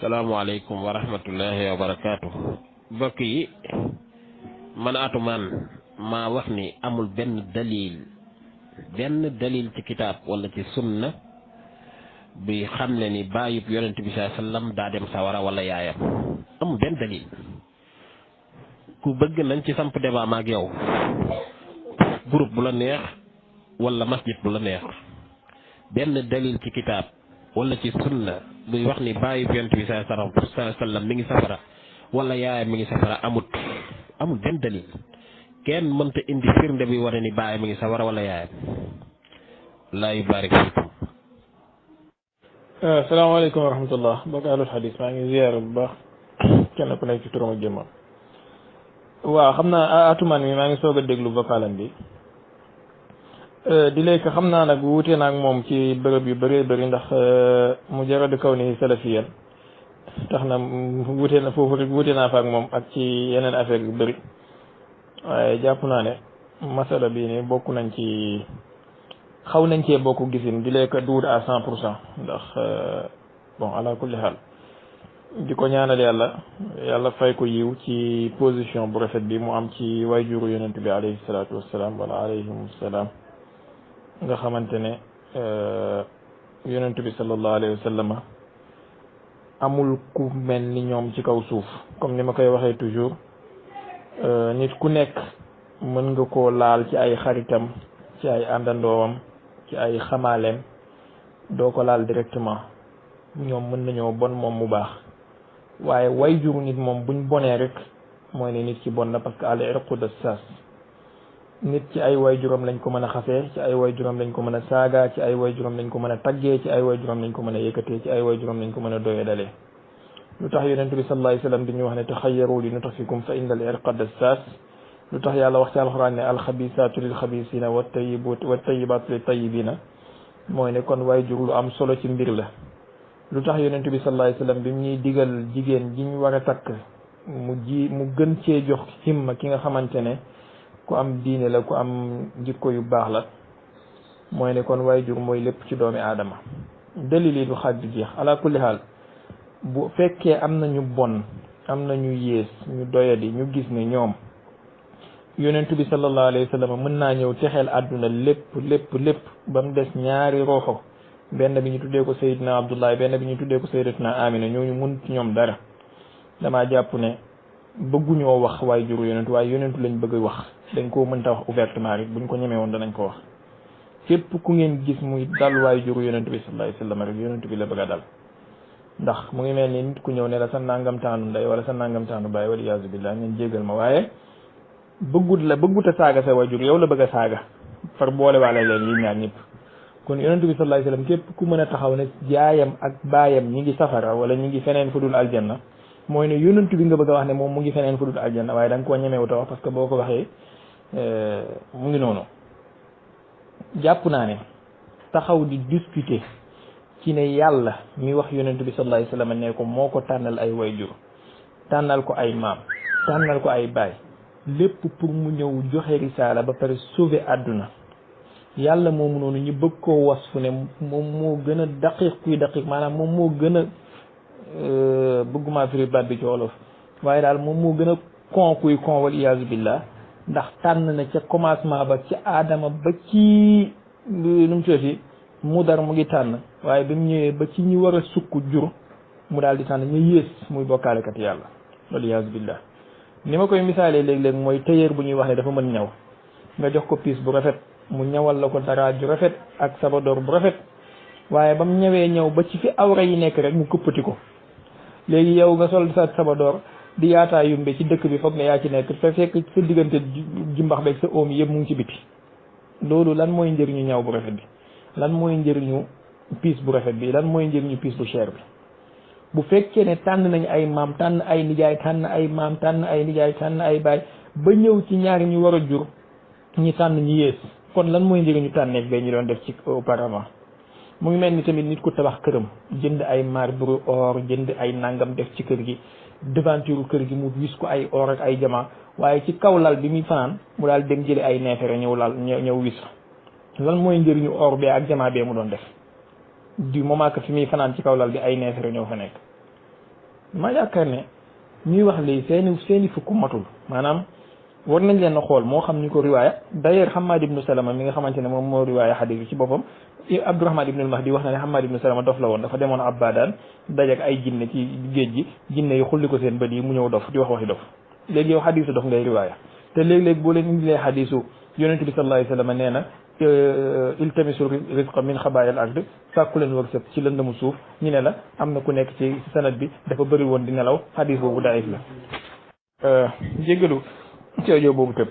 salaamaaleykum wa rahmatullahi wa barakaatu. mbokk yi man Atoumane maa wax ni amul benn dalil ci kitaab wala ci sunna bi xam ne ni bàyyib yonent bi sallam daa dem sawara wala yaayam amul benn dalil. ku bëgg nañ ci samp débat ma ak yow groupe bu la neex wala masjid bu la neex benn dalil ci kitaab wala ci sunna buy wax ni bàyyib yonent bi sallam mi ngi safara wala yaayam mi ngi safara amul benn dalil. kenn mënta indi firnde bi wane ni baay mi ngi sawara wala yaayam. laa yubarik fiikum. asalaamaaleykum wa rahmatullah mbokk ahlul xadis maa ngi ziyaar bu baax kenn ku nekk ci turam ak jëmmam. waaw xam naa Atoumane mi maa ngi soog a déglu vocalam bi di léegi xam naa nag wuute naa ak moom ci bërëb yu bëree bëri ndax mujarrad kaw ni salafiyan tax na wuute na foofu rek wuute naa fa ak moom ak ci yeneen affaire yu bëri. waaye jàpp naa ne masala bii ni bokk nañ ci xaw nañ cee bokk gisin di lekk duur à 100% ndax bon ala kulli xaal di ko ñaanal yàlla fay ko yiw ci position bu rafet bi mu am ci wayjuru yonent bi alayhi salaatu wassalaam wala alayhim salaam nga xamante ne yonent bi sallallahu alayhi wa sallam amul ku mel ni ñoom ci kaw suuf comme ni ma koy waxee toujours nit ku nekk mën nga koo laal ci ay xaritam ci ay àndandoowam ci ay xamaaleem doo ko laal directement ñoom mën nañoo bon moom mu baax waaye way jur nit moom buñ bonee rek mooy ne nit ki bon na parce que al irqu dassas nit ci ay way juram lañ ko mën a xasee ci ay way juram lañ ko mën a saaga ci ay way juram lañ ko mën a taggee ci ay way juram lañ ko mën a yëkkatee ci ay way juram lañ ko mën a doyee dalee lu tax yonent bi sallallahu alayhi wasallam di ñu wax ne taxayyaru li nutfikum fa inna al irqa dassas lu tax yàlla wax ci alxuraan ne alxabisaatu lil xabisina wa tayibaatu lil tayibina mooy ne kon waay jur lu am solo ci mbir la. lu tax yonent bi sallallahu alayhi wasallam bi mu ñuy digal jigéen ji ñu war a takk mu gën cee jox himma ki nga xamante ne ku am diine la ku am jikko yu baax la mooy ne kon waay jur mooy lépp ci doomi aadama. dalil yi du xaaj du jeex ala kulli haal bu fekkee am na ñu bon am na ñu yées ñu doyadi ñu gis ne ñoom yonent bi sallallahu alayhi wa sallam mën naa ñëw texeel àdduna lépp ba mu des ñaari roxo benn bi ñu tuddee ko Seydina Abdullah benn bi ñu tuddee ko Sayyidatuna Amina ñooñu mun ci ñoom dara. damaa jàpp ne bëgguñoo wax waaye juru yonent waaye yonentu lañ bëgg wax dañ koo mënta wax ouvertement rek buñ ko ñemee woon danañ ko wax képp ku ngeen gis muy dal waaye juru yonent bi sallallahu alayhi wa sallam rek yonent bi la bëgg a dal. ndax mu ngi mel ni nit ku ñëw ne la sa nangam taanu ndey wala sa nangam taanu baay wala iyaazu billah ngeen jégal ma waaye bëggut a saaga sa wajur yow la bëgg a saaga far boole waale leen yi ñaar ñëpp. kon yonent bi sallallahu alayhi wasallam képp ku mën a taxaw ne jaayam ak baayam ñi ngi safara wala ñi ngi feneen fu dul aljanna mooy ne yonent bi nga bëgg a wax ne moom mu ngi feneen fu dul aljanna waaye da nga koo ñemewut a wax parce que boo ko waxee mu ngi noonu. jàpp naa ne taxaw di discuter ci ne yàlla mi wax yonent bi sallallahu alayhi wasallam ne ko moo ko tànnal ay wayjur tànnal ko ay maam tànnal ko ay baay lépp pour mu ñëw joxe risaala ba pare sauver àdduna yàlla moomu noonu ñu bëgg koo wasfu ne moom moo gën a daqiq maanaam moom moo gën a bëgguma firi baat bi ci wolof waaye daal moom moo gën a kuy kon wal iyaazu billah ndax tànn na ca commencement ba ci aadama ba ci nu mu tuddati mu dar mu ngi tànn waaye bi mu ñëwee ba ci ñi war a sukk jur mu daal di tànn ñu yées muy bokkaalekat yàlla waliyaazu billah ni ma koy misaalee léeg-léeg mooy tailleur bu ñuy wax ne dafa mën ñaw nga jox ko piis bu rafet mu ñawal la ko dara ju rafet ak sabadoor bu rafet waaye ba mu ñëwee ñëw ba ci fi awra yi nekk rek mu këppati ko léegi yow nga sol sa sabadoor di yaataa yumbe ci dëkk bi foog ne yaa ci nekk te fekk sa diggante jimbax beeg sa oom yëpp mu ngi ci biti loolu lan mooy njëriñu ñaw bu rafet bi lan mooy njëriñu piis bu rafet bi lan mooy njëriñu piis bu cher bi bu fekkee ne tànn nañ ay maam tànn ay nijaay tànn ay maam tànn ay nijaay tànn ay baay ba ñëw ci ñaari ñu war a jur ñi tànn ñi yées kon lan mooy njëriñu tànneef bee ñu doon def ci auparavant. mu ngi mel ni tamit nit ku tabax këram jënd ay marbre or jënd ay nangam def ci kër gi devanture kër gi mu wis ko ay or ak ay jama waaye ci kaw lal bi muy fanaan mu daal dem jële ay neefere ñëw wis lan mooy njëriñu or bee ak jamaa bee mu doon def du moment que fi muy fanaan ci kaw lal bi ay neefere ñoo fa nekk ma yaakaar ne ñuy wax lii seeni fukk matul maanaam war nañ leen a xool moo xam ñu ko riwaaya d'ailleurs Hammad ibnu Salama mi nga xamante ne moom moo riwaaya xadis bi ci boppam Abdourahman ibnul Mahdi wax na ne Hammad ibnu Salama dof la woon dafa demoon Abadan dajak ay jinne ci géej gi jinne yi xulli ko seen bët yi mu ñëw dof di wax waxi dof léegi yow xadisu dof ngay riwaaya te léeg-léeg boo leen indilee xadisu yonente bi sallallahu alayhi wa sallam nee na iltamisu rizqa min xabaayal ard sàkku leen wërsëg ci lëndëmu suuf ñu ne la am na ku nekk ci sanad bi dafa bëri woon di nelaw xadis boobu daif la jéggalu coojo boobu tëb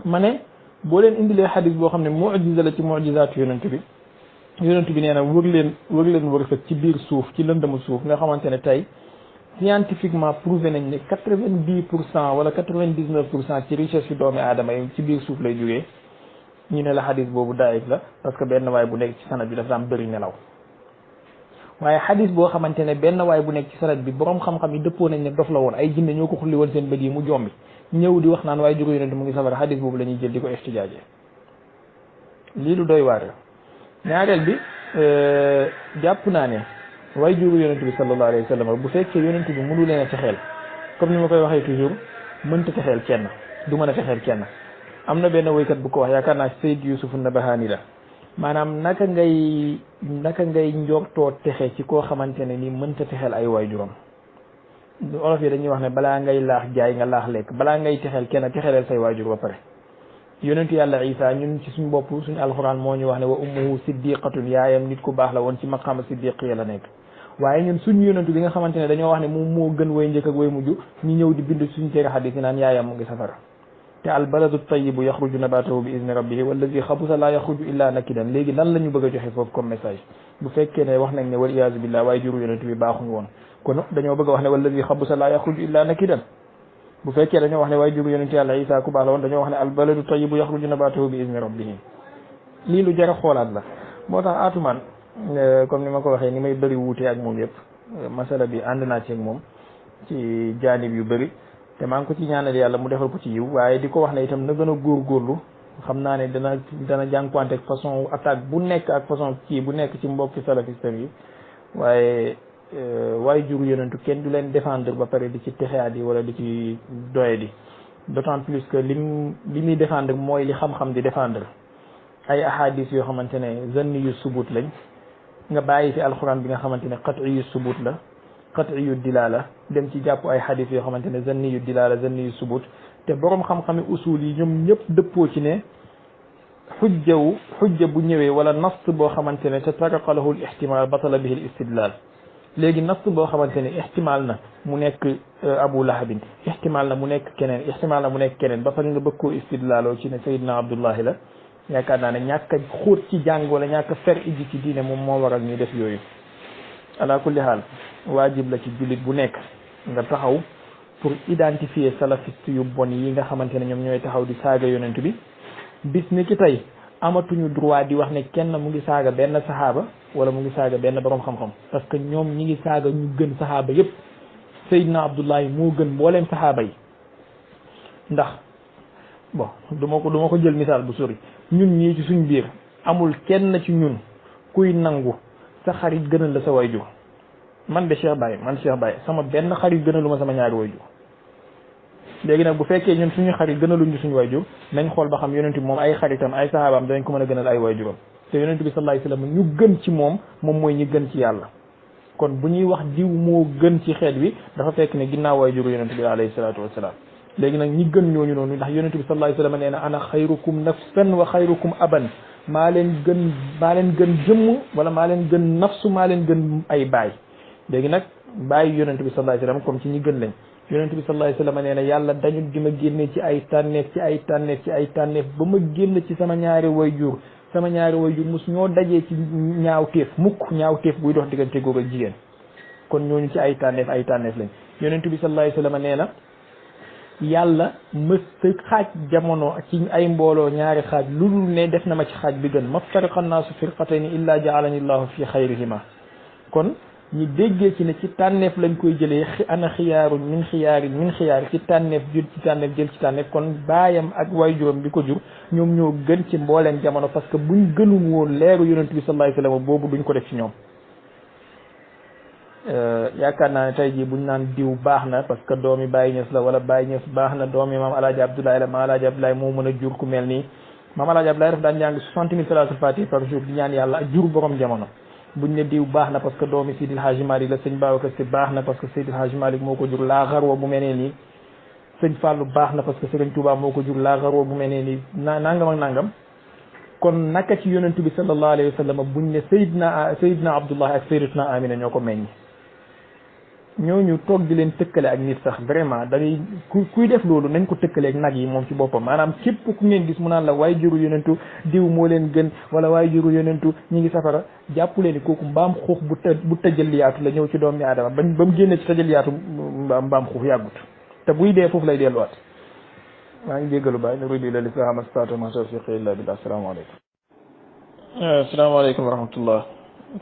ma ne boo leen indilee xadis boo xam ne mujiza la ci mujizaatu yonent bi nee na wër leen wërsëg ci biir suuf ci lëndëmu suuf nga xamante ne tey scientifiquement prouvé nañ ne 90% wala 99% ci richesse yu doomi aadama yi ci biir suuf lay jógee ñu ne la xadis boobu daif la parce que benn waay bu nekk ci sanad bi dafa am bëri nelaw waaye xadis boo xamante ne benn waay bu nekk ci sanad bi borom xam-xam yi dëppoo nañ ne dof la woon ay jinne ñoo ko xulli woon seen bët yi mu jombi ñëw di wax naan waaye jóge yonent mu ngi safara xadis boobu la ñuy jël di ko ixtijaaje lii lu doy waar ñaareel bi jàpp naa ne waaye jóge yonent bi sallallahu alayhi wa sallam bu fekkee yonent bi mënu leen a texeel comme ni ma koy waxee toujours mënta texeel kenn du mën a texeel kenn am na benn woykat bu ko wax yaakaar naa Seyd Yusuf Nabahani la maanaam naka ngay njortoo texe ci koo xamante ne ni mënta texeel ay waajuram olof yi dañuy wax ne balaa ngay laax jaay nga laax lekk balaa ngay texeel kenn texeleel say waajur ba pare yonentu yàlla Isa ñun ci suñ bopp suñu alxuraan moo ñu wax ne wa ummuhu siddiqatun yaayam nit ku baax la woon ci maqaama siddiqiya la nekk waaye ñun suñu yonentu bi nga xamante ne dañoo wax ne moom moo gën way njëkk ak way mujj ñu ñëw di bind suñu téere xadis yi naan yaayam mu ngi safara te al baladu tayibu yaxruju nabatahu bi izni rabbihi wallazi xabusa la yaxruju illa nakidan léegi lan la ñu bëgg a joxe foofu comme message bu fekkee ne wax nañ ne wal iyaazu billah waaye juru yonentu bi baaxuñ woon kon dañoo bëgg a wax ne wallazi xabusa la yaxruju illa nakidan bu fekkee dañoo wax ne waaye juru yonentu yàlla Isa ku baax la woon dañoo wax ne al baladu tayibu yaxruju nabatahu bi izni rabbihi lii lu jar a xoolaat la moo tax atumaan comme ni ma ko waxee ni may bëri wuute ak moom yëpp masala bi ànd naa ci ak moom ci jaanib yu bëri te maa ngi ko ci ñaanal yàlla mu defal ko ci yiw waaye di ko wax ne itam na gën a góorgóorlu xam naa ne dana jànkuwante ak façon attaque bu nekk ak façon kii bu nekk ci mbokki salafiste yi waaye juru yonentu kenn du leen défendre ba pare di ci texeat yi wala di ci doye di d'autant plus que li muy défendre mooy li xam-xam di défendre ay ahadis yoo xamante ne zanni yu subut lañ nga bàyyi fi alxuraan bi nga xamante ne qat'i yu subut la qat'i yu dilaala dem ci jàpp ay xadis yoo xamante ne zanni yu dilaala zanni yu subut te borom xam-xami usul yi ñoom ñëpp dëppoo ci ne xujja bu ñëwee wala nas boo xamante ne te taraqa lahu l ihtimal batala bihi l istidlal léegi nas boo xamante ne ihtimal na mu nekk abu lahabin ihtimal na mu nekk keneen ba pare nga bëgg koo istidlaaloo ci ne sayidna abdullahi la yaakaar naa ne ñàkk a xóot ci jàng wala ñàkk a fer iji ci diine moom moo waral ñuy def yooyu ala kulli haal waajib la ci jullit bu nekk nga taxaw pour identifier salafiste yu bon yi nga xamante ne ñoom ñooy taxaw di saaga yonent bi bis ni ki tey amatuñu droit di wax ne kenn mu ngi saaga benn saxaaba wala mu ngi saaga benn borom xam-xam parce que ñoom ñi ngi saaga ñu gën saxaaba yépp Seydina Abdullahi moo gën mbooleem saxaaba yi ndax bon du ma ko jël misaal bu sori ñun ñii ci suñ biir amul kenn ci ñun kuy nangu sa xarit gënal la sa wayjur man de Cheikh Baye sama benn xarit gënalu ma sama ñaari wayjur léegi nag bu fekkee ñun suñu xarit gënaluñu suñu wayjur nañ xool ba xam yonent bi moom ay xaritam ay sahabaam danañ ko mën a gënal ay wayjuram te yonent bi sallallahu alayhi wasallam ñu gën ci moom mooy ñi gën ci yàlla kon bu ñuy wax diw moo gën ci xeet wi dafa fekk ne ginnaaw wayjuru yonent bi alayhi salaatu wasalaam léegi nag ñi gën ñooñu noonu ndax yonent bi sallallahu alayhi wasallam nee na ana xayrukum nafsan wa xayrukum aban maa leen gën jëmm wala maa leen gën nafsu maa leen gën ay baay léegi nag bàyyi yonent bi sallallahu alayhi wasallam comme ci ñi gën lañ yonent bi sallallahu alayhi wasallam nee na yàlla dañu di ma génne ci ay tànneef ba ma génn ci sama ñaari wayjur mus ñoo dajee ci ñaawteef buy dox diggante góor ak jigéen kon ñooñu ci ay tànneef lañ yonent bi sallallahu alayhi wasallam nee na yàlla mësta xaaj jamono ci ay mbooloo ñaari xaaj lu dul ne def na ma ci xaaj bi gën maftariqa naasu firqatayni illa ja'alani llahu fi xayrihima kon ñi déggee ci ne ci tànneef lañ koy jëlee ana xiyaaru min xiyaari ci tànneef jël ci tànneef kon baayam ak waajuram bi ko jur ñoom ñoo gën ci mbooleem jamono parce que buñ gënul woon leeru yonent bi sallallahu alayhi wasallam boobu duñ ko def ci ñoom yaakaar naa ne tey jii buñ naan diw baax na parce que doomi Baye Niass la wala Baye Niass baax na doomi maam Alaaji Abdoulaye la maam Alaaji Abdoulaye moo mën a jur ku mel nii maam Alaaji Abdoulaye daf daan jàng 60 000 salaatul faatiha par jour di ñaan yàlla jur borom jamono buñ ne diw baax na parce que doomi Seydil Hadji Malick la sëñ Babacar Si baax na parce que Seydil Hadji Malick moo ko jur laa xarwa bu mel ne nii sëñ Fallou baax na parce que Sëriñ Touba moo ko jur laa xarwa bu mel ne nii nangam ak nangam kon naka ci yonentu bi sallallahu alayhi wa sallam buñ ne Seydina Abdullah ak Sayyidatuna Amina ñoo ko meññ ñooñu toog di leen tëkkale ak nit sax vraiment dangay kuy def loolu nañ ko tëkkale ak nag yi moom ci boppam maanaam képp ku ngeen gis mu naan la waaye juru yonentu diw moo leen gën wala waaye juru yonentu ñi ngi safara jàpp leen ni kooku mbaam xuux bu tëjaliyaatu la ñëw ci doomi aadama ba mu génne ci tëjaliyaatu mbaam xuux yàggut te buy dee foofu lay delluwaat maa ngi jéggalu baay ne rudi la lislaam astata ma tawfiqi illa billah asalaamaaleykum asalaamaaleykum wa rahmatullah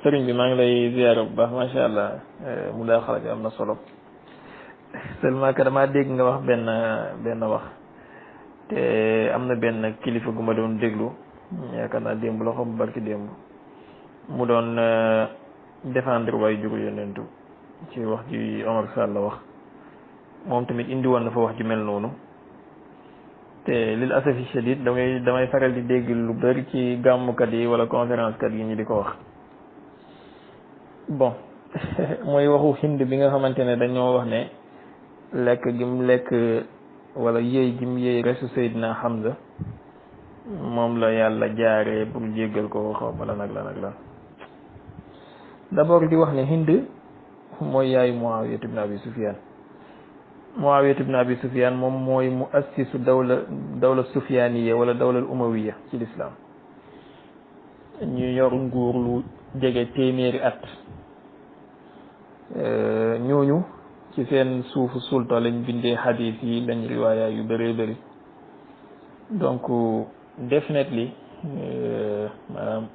sëriñ bi maa ngi lay ziyaara bu baax macha allah mu daa xala bi am na solo seulement que damaa dégg nga wax benn wax te am na benn kilifa gu ma doon déglu yaakaar naa démb la xam barki démb mu doon défendre waay juru yonentu ci wax ji Omar Sall la wax moom tamit indi woon na fa wax ji mel noonu te lil asafi shadid damay faral di dégg lu bari ci gàmmukat yi wala conférence kat yi ñi di ko wax bon mooy waxu Hind bi nga xamante ne dañoo wax ne lekk gim lekk wala yéey gim yéey resu Seydina Hamza moom la yàlla jaaree pour jéggal ko xaw ma lan ak lan d'abord di wax ne Hind mooy yaayu Muawiya ibn Abi Sufyan Muawiya ibn Abi Sufyan moom mooy mu assisu dawla sufyaniya wala dawla umawiya ci l'islam ñu yor nguur lu jege téeméeri at ñooñu ci seen suufu sulta lañ bindee hadith yi lañ riwaaya yu bëree bëri donc definitely maanaam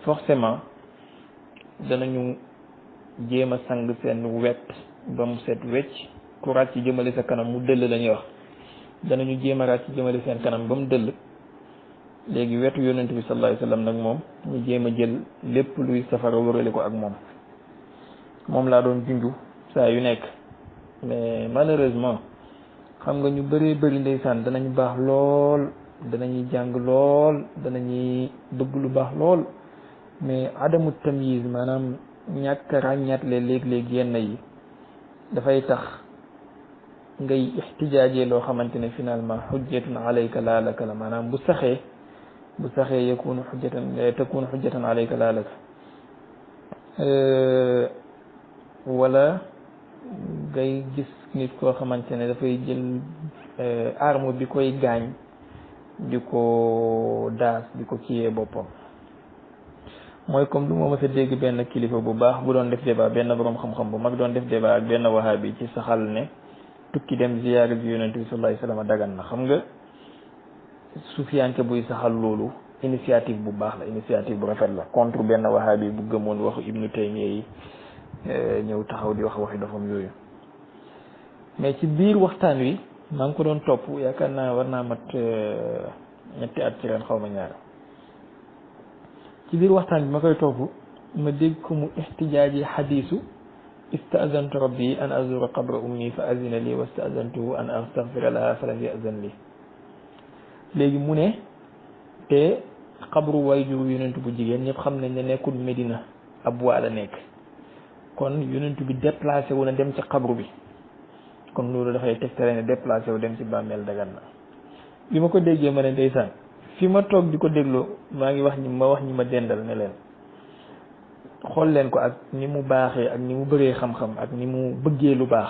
forcément danañu jéem a sang seen wet ba mu set wecc ku ràcc ci jëmale sa kanam mu dëll lañuy wax danañu jéem a ràcc ci jëmale seen kanam ba mu dëll léegi wetu yonent bi sallallahu alayhi wasallam nag moom ñu jéem a jël lépp luy safara wërale ko ak moom laa doon junju saa yu nekk mais malheureusement xam nga ñu bëree bëri ndeysaan danañu baax lool danañuy jàng lool danañuy bëgg lu baax lool mais adamu tamyiz maanaam ñàkk ràññaatle léeg-léeg yenn yi dafay tax ngay ixtijaajee loo xamante ne finalement xujjatun alayka laa laka la maanaam bu saxee yakunu xujjatan alayka laa laka wala ngay gis nit koo xamante ne dafay jël arme bi koy gaañ di ko daas di ko kiyee boppam mooy comme lu ma mës a dégg benn kilifa bu baax bu doon def débat benn boroom xam-xam bu mag doon def débat ak benn wahabi ci saxal ne tukki dem ziyaara bi yonent bi sallallahu alayhi wasallam dagan na xam nga sufiyanke buy saxal loolu initiative bu baax la initiative bu rafet la contre benn wahabi bu gëmoon waxu Ibnu Taymiya yi ñëw taxaw di wax waxi dofam yooyu mais ci biir waxtaan wi maa ngi ko doon topp yaakaar naa war naa mat ñetti at ci ren xaw ma ñaar ci biir waxtaan bi ma koy topp ma dégg ko mu ixtijaaji xadiisu istazantu rabbi an azura qabra ummi fa azina li wa istazantuhu an astaghfira laha fa lam yazan li léegi mu ne te xabru waajur yonentu bu jigéen ñëpp xam nañ ne nekkul Medina Abwa la nekk kon yonentu bi déplacé wu na dem ci xabru bi kon loolu dafay tegtale ne déplacé wu dem ci bàmmeel dagan na bi ma ko déggee ma ne ndeysaan fi ma toog di ko dégloo maa ngi wax ñi ma dendal ne leen xool leen ko ak ni mu baaxee ak ni mu bëree xam-xam ak ni mu bëggee lu baax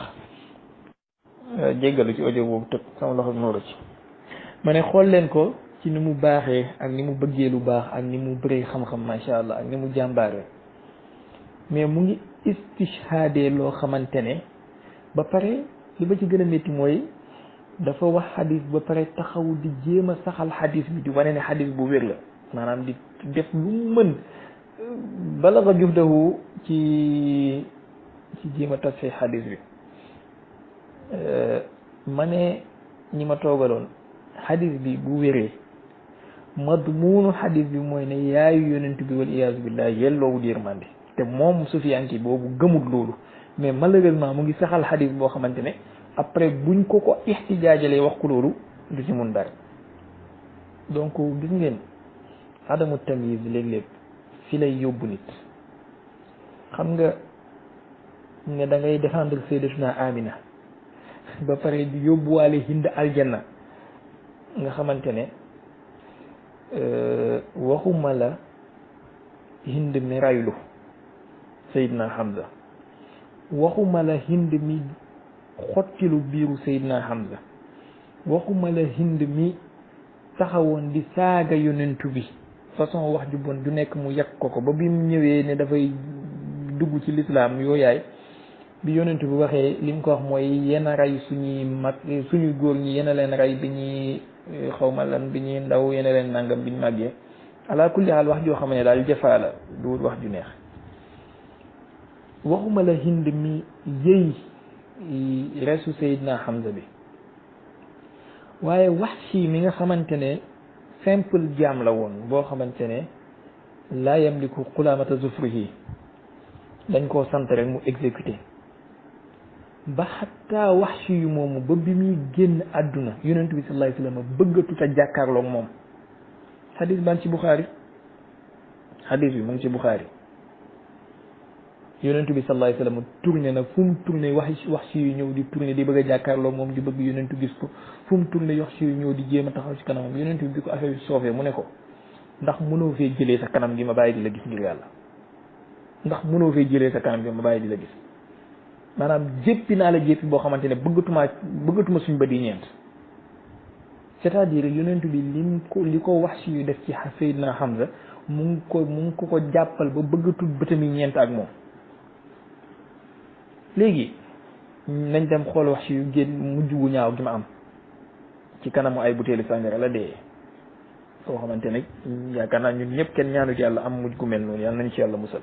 jéggalu ci audio boobu tëb sama loxo nooro ci ma ne xool leen ko ci ni mu baaxee ak ni mu bëggee lu baax ak ni mu bëree xam-xam macha allah ak ni mu jàmbaaree mais mu ngi istishhaadee loo xamante ne ba pare li ba ci gën a métti mooy dafa wax xadis ba pare taxaw di jéem a saxal xadis bi di wane ne xadis bu wér la maanaam di def lu mu mën bala nga jufdahu ci jéem a tas fi xadis bi ma ne ñi ma toogaloon xadis bi bu wéree madmuunu xadis bi mooy ne yaayu yonent bi wal iyaazu billah yelloowul yërmande te moom sufiyanki boobu gëmul loolu mais malheureusement mu ngi saxal xadis boo xamante ne après buñ ko ixtijaajalee wax ko loolu du ci mun dara. donc gis ngeen adamu tamyiz léeg-léeg fi lay yóbbu nit. xam nga ne da ngay défendre Sayyidatuna Amina ba pare di yóbbuwaale Hind aljanna nga xamante ne waxuma la Hind mi raylu Seydina Hamza, waxuma la Hind mi xottilu biiru Seydina Hamza, waxuma la Hind mi taxawoon di saaga yonentu bi façon wax ju bon du nekk mu yàq ko ba bi mu ñëwee ne dafay dugg ci lislaam yooyaay bi yonentu bi waxee li mu ko wax mooy yenn rey suñuy mag suñuy góor ñi yenn leen rey bi ñuy xawma lan bi ñuy ndaw yenn leen nangam bi ñu màggee ala kulli xaal wax joo xam ne daal jëfaa la du wax ju neex. waxuma la Hind mi yëy resu Seydina Hamza bi waaye Wahshi mi nga xamante ne simple jaam la woon boo xamante ne laa yamliku xulaamata zufrihi dañ koo sant rek mu exécuté ba xataa Wahshi yu moomu ba bi muy génn àdduna yonent bi sallallahu alayhi wasallam bëggatut a jàkkaarloog moom. xadis baa ngi ci Buxaari, xadis bi mu ngi ci Buxaari. yonent bi sallallahu alayhi wasallam tourné na fu mu tourné Wahshi yu ñëw di tourné di bëgg a jàkkaarloog moom di bëgg yonentu gis ko fu mu tourné Wahshi yu ñëw di jéem a taxaw ci kanamam yonent bi ko affaire bi soofee mu ne ko ndax mënoo fee jëlee sa kanam gi ma bàyyi di la gis ngir yàlla. ndax mënoo fee jëlee sa kanam bi ma bàyyi di la gis maanaam jéppi naa la jéppi boo xamante ne bëggatuma suñ bët yi ñeent. c'est-à-dire yonent bi li ko Wahshi yu def ci Seydina Hamza mu ngi ko jàppal ba bëggatul bëtam yi ñeent ak moom. léegi nañ dem xool Wahshi yu génn mujj gu ñaaw gi ma am ci kanamu ay butéeli sàngara la dee soo xamante ne yaakaar naa ñun ñëpp kenn ñaanut yàlla am mujj gu mel noonu yàlla nañ ci yàlla musal.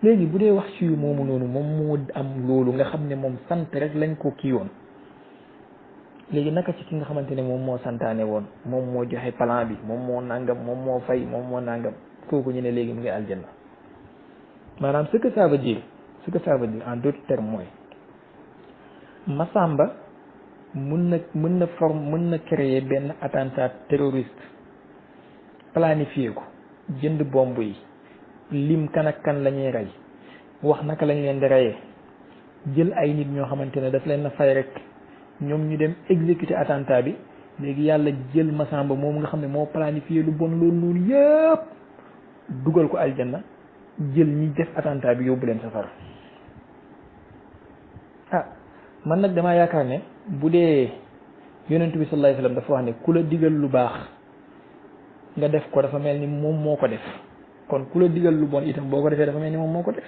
léegi bu dee Wahshi yu moomu noonu moom moo am loolu nga xam ne moom sant rek lañ ko kii woon léegi naka ci ki nga xamante ne moom moo santaane woon moom moo joxe plan bi moom moo nangam moom moo fay moom moo nangam kooku ñu ne léegi mu ngi aljanna. maanaam ce que ça veut dire en d'autres termes mooy Masamba mën na créer benn attentat terroriste planifié ko jënd bomb yi lim kan ak kan la ñuy rey wax naka lañ leen di reyee jël ay nit ñoo xamante ne daf leen na fay rek ñoom ñu dem exécuter attentat bi léegi yàlla jël Masamba moom nga xam ne moo planifié lu bon loolu noonu yëpp dugal ko aljanna jël ñi def attentat bi yóbbu leen safara. man nag damaa yaakaar ne bu dee yonent bi sallallahu alayhi wasallam dafa wax ne ku la digal lu baax nga def ko dafa mel ni moom moo ko def kon ku la digal lu bon itam boo ko defee dafa mel ni moom moo ko def.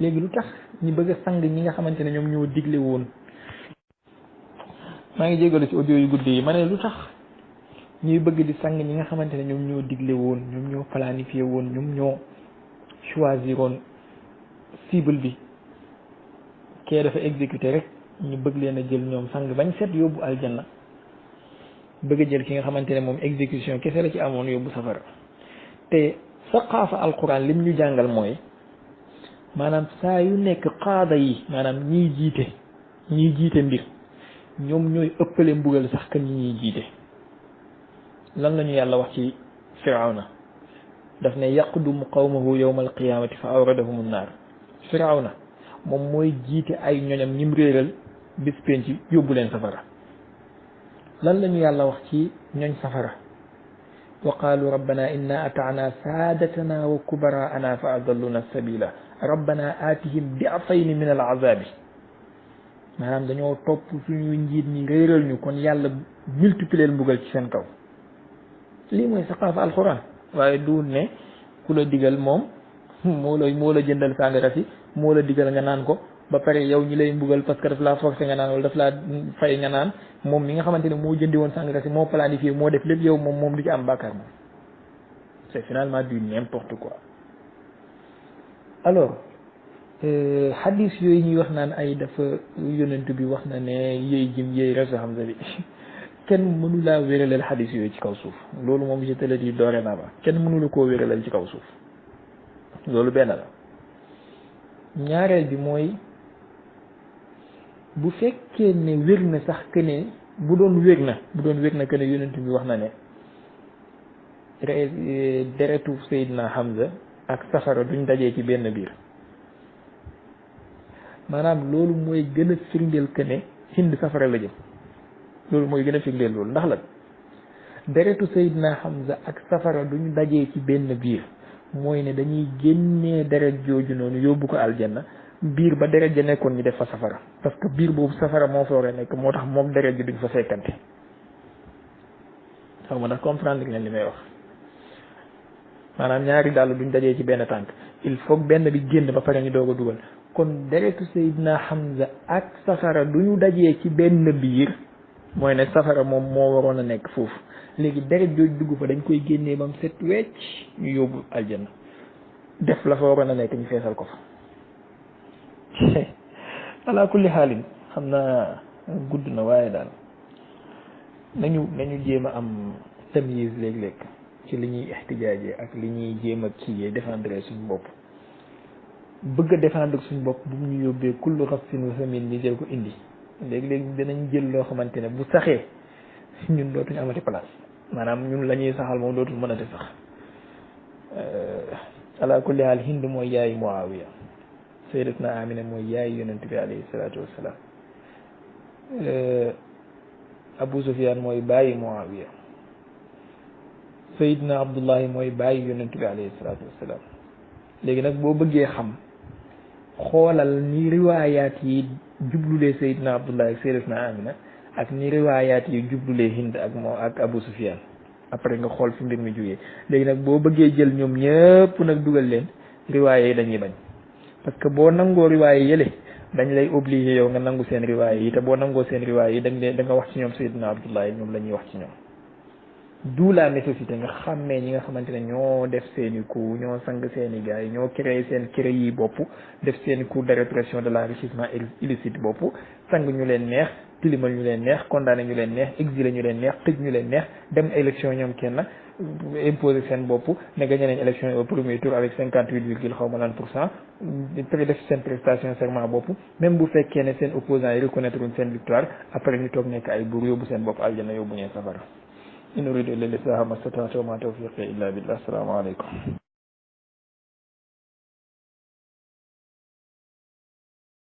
léegi lu tax ñi bëgg a sang ñi nga xamante ne ñoom ñoo digle woon maa ngi jégalu ci audio yu guddi yi ma ne lu tax ñuy bëgg di sang ñi nga xamante ne ñoom ñoo digle woon ñoom ñoo planifié woon ñoom ñoo choisir woon cible bi kee dafa exécuté rek ñu bëgg leen a jël ñoom sang bañ set yóbbu aljanna bëgg a jël ki nga xamante ne moom exécution kese la ci amoon yóbbu safara. te saqaafa alquran lim ñu jàngal mooy maanaam saa yu nekk qaada yi maanaam ñiy jiite mbir ñoom ñooy ëppale mbugal sax kan ñi ñuy jiite. lan la ñu yàlla wax ci firawna daf ne yaqdumu qawmahu yawma alqiyamati fa awradahum an-naar. firawna moom mooy jiite ay ñoñam ñim réeral bis penc yóbbu leen safara. lan la ñu yàlla wax ci ñoñ safara wa qaalu rabbana inna ata'na saadatana wa kubaraana fa adalluna sabila rabbana aatihim di'fayni min al-azabi. maanaam dañoo topp suñu njiit ñi réeral ñu kon yàlla multiplier mbugal ci seen kaw. lii mooy saqaafa alquran waaye du ne ku la digal moom moo la jëndal sàngara si moo la digal nga naan ko ba pare yow ñi lay mbugal parce que daf laa forcé nga naan wala daf laa fay nga naan moom mi nga xamante ne moo jëndi woon sàngara si moo planifié moo def lépp yow moom du ci am bàkkaar moom. c'est finalement du n'importe quoi. alors hadis yooyu ñuy wax naan ay dafa yonent bi wax na ne yéey jim yéey resu Hamza bi kenn mënu laa wéralal hadis yooyu ci kaw suuf loolu moom je te le dis dorénavant kenn mënu la koo wéralal ci kaw suuf loolu benn la. ñaareel bi mooy bu fekkee ne wér na sax que ne bu doon wér na que ne yonent bi wax na ne deretu Seydina Hamza ak safara duñ dajee ci benn biir, maanaam loolu mooy gën a firndeel que ne Hind safara la jëm. loolu mooy gën a firndeel loolu ndax la deretu Seydina Hamza ak safara duñ dajee ci benn biir mooy ne dañuy génnee deret jooju noonu yóbbu ko aljanna, biir ba deret ja nekkoon ñu def fa safara, parce que biir boobu safara moo fa war a nekk, moo tax moom deret ji duñ fa fekkante. xaw ma ndax comprendre ngeen li may wax. maanaam ñaari dàll duñ dajee ci benn tànk, il faut benn bi génn ba pare ñu doog a dugal. kon deretu Seydina Hamza ak safara duñu dajee ci benn biir mooy ne safara moom moo waroon a nekk foofu. léegi deret jooju dugg fa dañ koy génnee ba mu set wecc ñu yóbbu aljanna, def la fa waroon a nekk ñu feesal ko fa. ala kulli xaalin xam naa gudd na, waaye daal nañu jéem a am tamyiz léeg-léeg ci li ñuy ixtijaajee ak li ñuy jéem a kiiyee défendre suñu bopp. bëgg a défendre suñu bopp bu ñu yóbbee kullu xafsin wa samin ñu jël ko indi, léegi-léegi dinañ jël loo xamante ne bu saxee ñun dootuñu amati place, maanaam ñun la ñuy saxal moom dootul mënati sax. ala kulli haal Hind mooy yaayu Muawiya, Sayyidatuna Amina mooy yaayu yonent bi alayhi salaatu wassalaam, Abu Sufyaan mooy baayu Muawiya, Sayyidna Abdullahi mooy baayu yonent bi alayhi salaatu wassalaam. léegi nag boo bëggee xam, xoolal ni riwaayaat yi jublulee Sayyidna Abdullahi ak Sayyidatuna Amina ak ni riwaayaat yi jublulee Hind ak Abu Sufyaan, après nga xool fi mbir mi jógee. léegi nag boo bëggee jël ñoom ñëpp nag dugal leen, riwaaya yi dañuy bañ, parce que boo nangoo riwaaya yële dañ lay obligé yow nga nangu seen riwaaya yi, te boo nangoo seen riwaaya yi da nga wax ci ñoom Sayyidna Abdullahi, ñoom la ñuy wax ci ñoom. d'où la nécessité nga xàmmee ñi nga xamante ne ñoo def seeni coup, ñoo sang seeni gars yi, ñoo créé seen cré yi bopp, def seeni cours de répression de l'enrichissement illicite bopp, sang ñu leen neex, tilimal ñu leen neex, condamné ñu leen neex, exilé ñu leen neex, tëj ñu leen neex, dem élection ñoom kenn imposé seen bopp ne gagné nañ élection yi au premier tour avec 58 xaw ma lan %, def seen prestation serment bopp, même bu fekkee ne seen opposants yi reconnaître wuñ seen victoire, après ñu toog nekk ay buur yóbbu seen bopp aljana yóbbu ñeen safara. in uridu illa l-islaaha ma stata'tu wa ma tawfiqi illa billah. Assalaamu aleykum.